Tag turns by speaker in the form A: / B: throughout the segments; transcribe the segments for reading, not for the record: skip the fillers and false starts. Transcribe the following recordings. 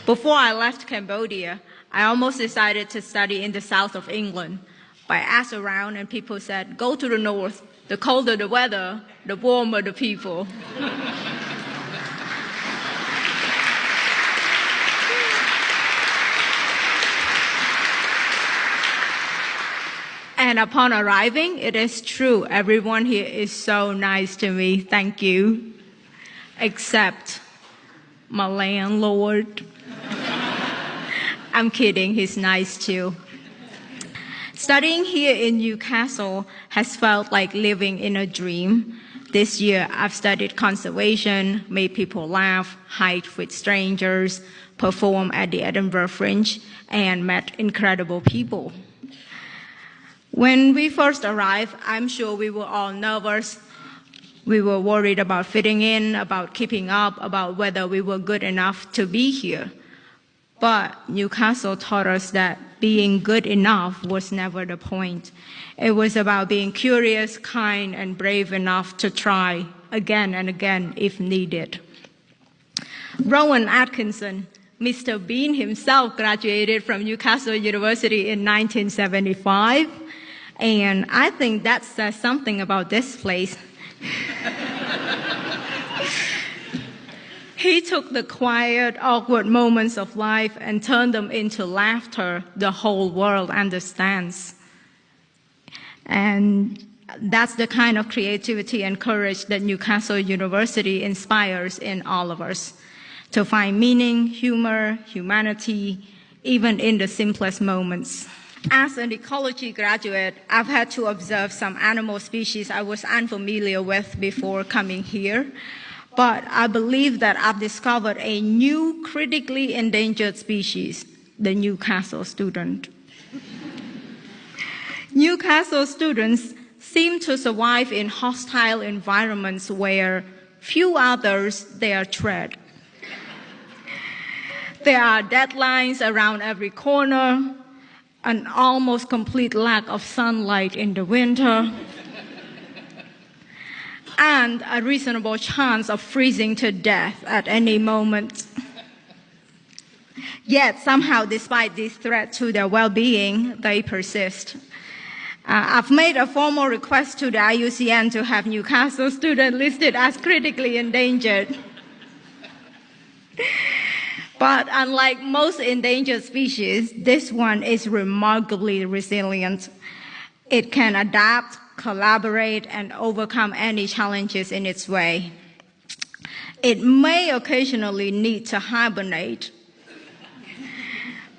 A: Before I left Cambodia, I almost decided to study in the south of England. But I asked around and people said, go to the north. The colder the weather, the warmer the people. And upon arriving, it is true, everyone here is so nice to me, thank you. Except my landlord. I'm kidding, he's nice too. Studying here in Newcastle has felt like living in a dream. This year, I've studied conservation, made people laugh, hiked with strangers, performed at the Edinburgh Fringe, and met incredible people. When we first arrived, I'm sure we were all nervous. We were worried about fitting in, about keeping up, about whether we were good enough to be here. But Newcastle taught us that being good enough was never the point. It was about being curious, kind, and brave enough to try again and again if needed. Rowan Atkinson, Mr. Bean himself, graduated from Newcastle University in 1975. And I think that says something about this place. He took the quiet, awkward moments of life and turned them into laughter the whole world understands. And that's the kind of creativity and courage that Newcastle University inspires in all of us, to find meaning, humor, humanity, even in the simplest moments. As an ecology graduate, I've had to observe some animal species I was unfamiliar with before coming here. But I believe that I've discovered a new critically endangered species, the Newcastle student. Newcastle students seem to survive in hostile environments where few others dare tread. There are deadlines around every corner, an almost complete lack of sunlight in the winter, and a reasonable chance of freezing to death at any moment. Yet somehow, despite this threat to their well-being, they persist. I've made a formal request to the IUCN to have Newcastle students listed as critically endangered. But unlike most endangered species, this one is remarkably resilient. It can adapt, collaborate, and overcome any challenges in its way. It may occasionally need to hibernate,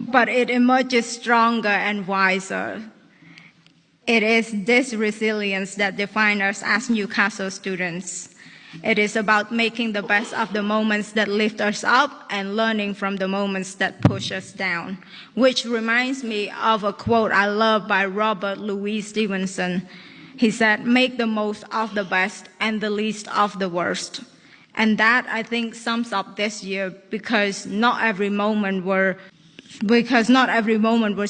A: but it emerges stronger and wiser. It is this resilience that defines us as Newcastle students. It is about making the best of the moments that lift us up and learning from the moments that push us down, which reminds me of a quote I love by Robert Louis Stevenson. He said, "Make the most of the best and the least of the worst." And that, I think, sums up this year because not every moment was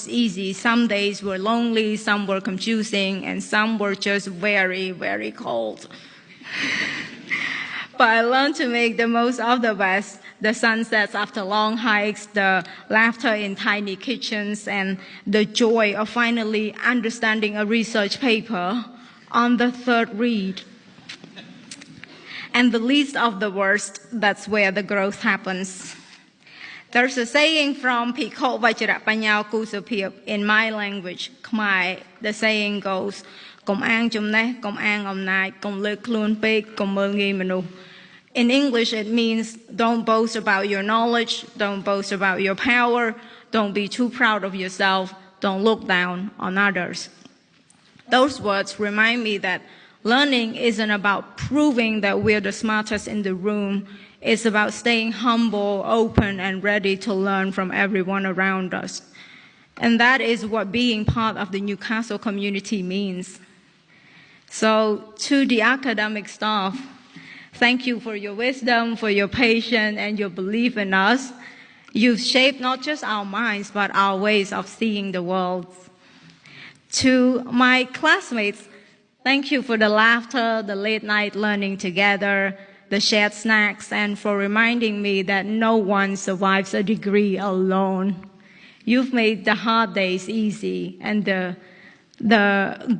A: easy. Some days were lonely, some were confusing, and some were just very, very cold. But I learned to make the most of the best. The sunsets after long hikes, the laughter in tiny kitchens, and the joy of finally understanding a research paper on the third read. And the least of the worst, that's where the growth happens. There's a saying from Phiko Vajrapanya Kusapip in my language, Khmer. The saying goes, "Kom ang chumneh, kom ang omnai, kom le klun pek, kom mơ nghi manu." In English, it means don't boast about your knowledge, don't boast about your power, don't be too proud of yourself, don't look down on others. Those words remind me that learning isn't about proving that we're the smartest in the room. It's about staying humble, open, and ready to learn from everyone around us. And that is what being part of the Newcastle community means. So to the academic staff, thank you for your wisdom, for your patience, and your belief in us. You've shaped not just our minds, but our ways of seeing the world. To my classmates, thank you for the laughter, the late night learning together, the shared snacks, and for reminding me that no one survives a degree alone. You've made the hard days easy and the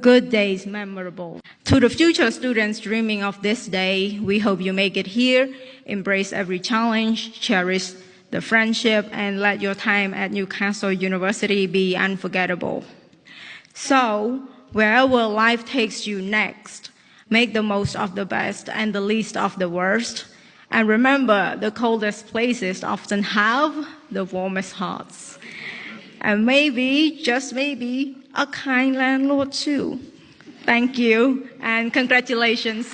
A: good days memorable. To the future students dreaming of this day, we hope you make it here, embrace every challenge, cherish the friendship, and let your time at Newcastle University be unforgettable. So, wherever life takes you next, make the most of the best and the least of the worst. And remember, the coldest places often have the warmest hearts. And maybe, just maybe, a kind landlord too. Thank you, and congratulations.